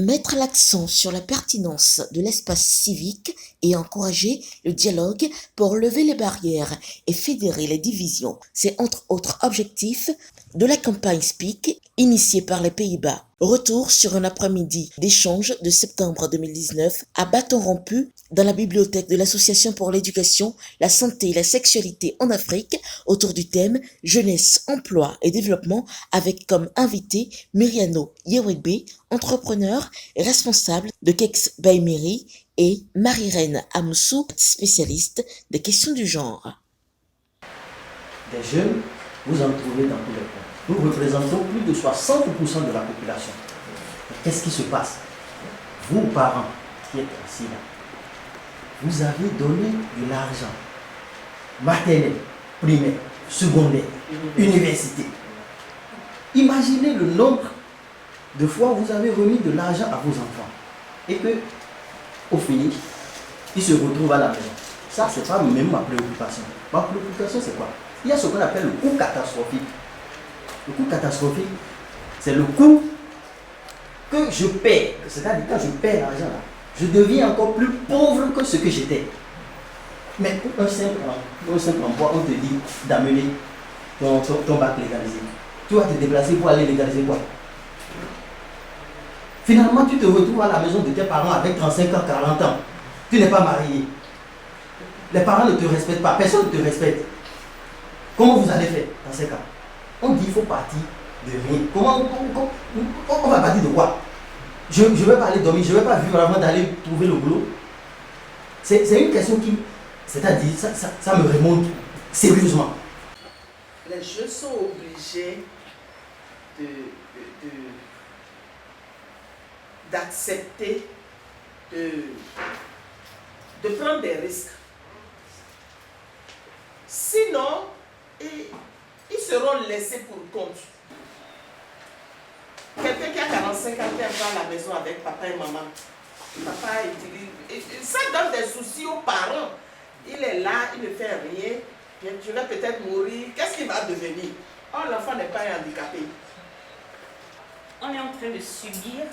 Mettre l'accent sur la pertinence de l'espace civique et encourager le dialogue pour lever les barrières et fédérer les divisions, c'est entre autres objectifs de la campagne Speak initiée par les Pays-Bas. Retour sur un après-midi d'échange de septembre 2019 à bâton rompu dans la bibliothèque de l'Association pour l'éducation, la santé et la sexualité en Afrique autour du thème Jeunesse, emploi et développement avec comme invité Myriano Yewegbe, entrepreneur et responsable de Kex Baimeri et Marie-Reine Amoussou, spécialiste des questions du genre. Des jeunes, vous en trouvez dans tous les coins. Nous représentons plus de 60% de la population. Qu'est-ce qui se passe? Vous, parents qui êtes assis là, vous avez donné de l'argent. Maternelle, primaire, secondaire, université. Imaginez le nombre de fois où vous avez remis de l'argent à vos enfants. Et que, au finish, ils se retrouvent à la maison. Ça, c'est pas même ma préoccupation. Ma préoccupation, c'est quoi? Il y a ce qu'on appelle le coût catastrophique. Le coût catastrophique, c'est le coût que je paie. C'est-à-dire quand je paie l'argent là, je deviens encore plus pauvre que ce que j'étais. Mais pour un simple emploi, on te dit d'amener ton bac légalisé. Tu vas te déplacer pour aller légaliser quoi? Finalement, tu te retrouves à la maison de tes parents avec 35 ans, 40 ans. Tu n'es pas marié. Les parents ne te respectent pas. Personne ne te respecte. Comment vous allez faire dans ces cas? On dit qu'il faut partir de rien. On va partir de quoi? Je ne vais pas aller dormir, je ne vais pas vivre avant d'aller trouver le boulot. C'est une question qui, c'est-à-dire, ça me remonte sérieusement. Les jeunes sont obligés d'accepter de prendre des risques. Sinon, ils seront laissés pour compte. Quelqu'un qui a 45 ans qui arrive à la maison avec papa et maman. Papa utilise. Ça donne des soucis aux parents. Il est là, il ne fait rien. Je vais peut-être mourir. Qu'est-ce qu'il va devenir? Oh, l'enfant n'est pas handicapé. On est en train de subir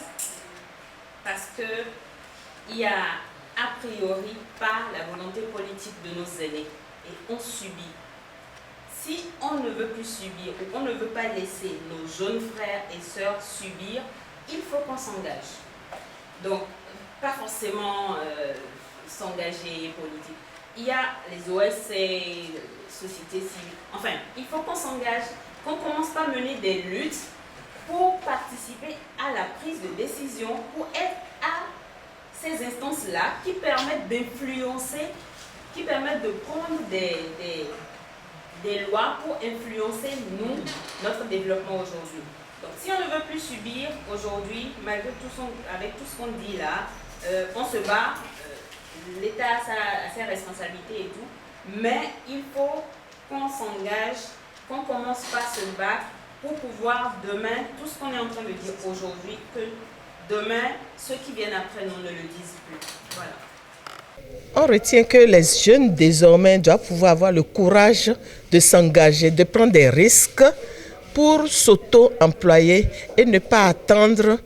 parce qu'il n'y a a priori pas la volonté politique de nos aînés et on subit. Si on ne veut plus subir ou on ne veut pas laisser nos jeunes frères et sœurs subir, il faut qu'on s'engage. Donc, pas forcément s'engager politique. Il y a les OSC, société civile. Enfin, il faut qu'on s'engage, qu'on commence par mener des luttes pour participer à la prise de décision, pour être à ces instances-là qui permettent d'influencer, qui permettent de prendre des lois pour influencer nous, notre développement aujourd'hui. Donc si on ne veut plus subir aujourd'hui, malgré avec tout ce qu'on dit là, on se bat, l'État a ses responsabilités et tout, mais il faut qu'on s'engage, qu'on commence par se battre pour pouvoir demain, tout ce qu'on est en train de dire aujourd'hui, que demain, ceux qui viennent après nous ne le disent plus. Voilà. On retient que les jeunes désormais doivent pouvoir avoir le courage de s'engager, de prendre des risques pour s'auto-employer et ne pas attendre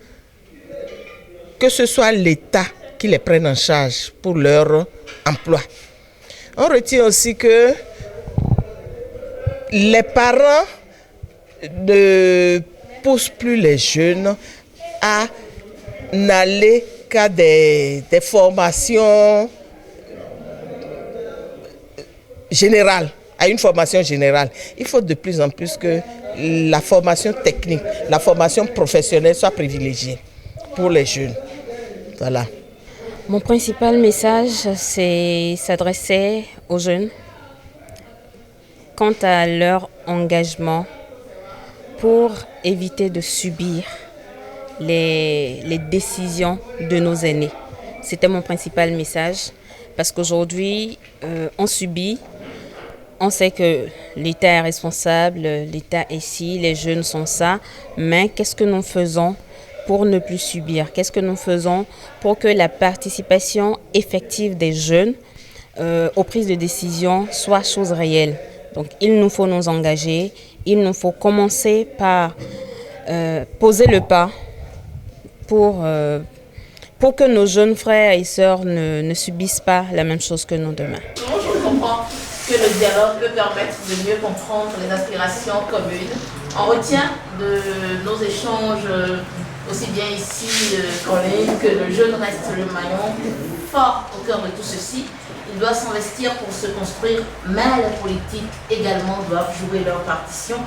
que ce soit l'État qui les prenne en charge pour leur emploi. On retient aussi que les parents ne poussent plus les jeunes à n'aller qu'à des formations générale, à une formation générale. Il faut de plus en plus que la formation technique, la formation professionnelle soit privilégiée pour les jeunes. Voilà. Mon principal message, c'est s'adresser aux jeunes quant à leur engagement pour éviter de subir les décisions de nos aînés. C'était mon principal message parce qu'aujourd'hui, on subit. On sait que l'État est responsable, l'État est ci, les jeunes sont ça, mais qu'est-ce que nous faisons pour ne plus subir? Qu'est-ce que nous faisons pour que la participation effective des jeunes aux prises de décision soit chose réelle? Donc il nous faut nous engager, il nous faut commencer par poser le pas, pour que nos jeunes frères et sœurs ne subissent pas la même chose que nous demain. Je comprends que le dialogue peut permettre de mieux comprendre les aspirations communes. On retient de nos échanges, aussi bien ici qu'en ligne, que le jeune reste le maillon fort au cœur de tout ceci. Il doit s'investir pour se construire, mais les politiques également doivent jouer leur partition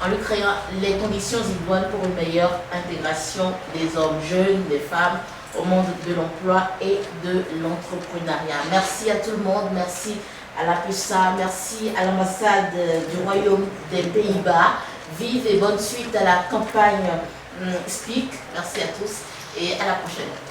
en lui créant les conditions idoines pour une meilleure intégration des hommes jeunes, des femmes au monde de l'emploi et de l'entrepreneuriat. Merci à tout le monde, merci à la PUSA, merci à l'ambassade du Royaume des Pays-Bas. Vive et bonne suite à la campagne Speak. Merci à tous et à la prochaine.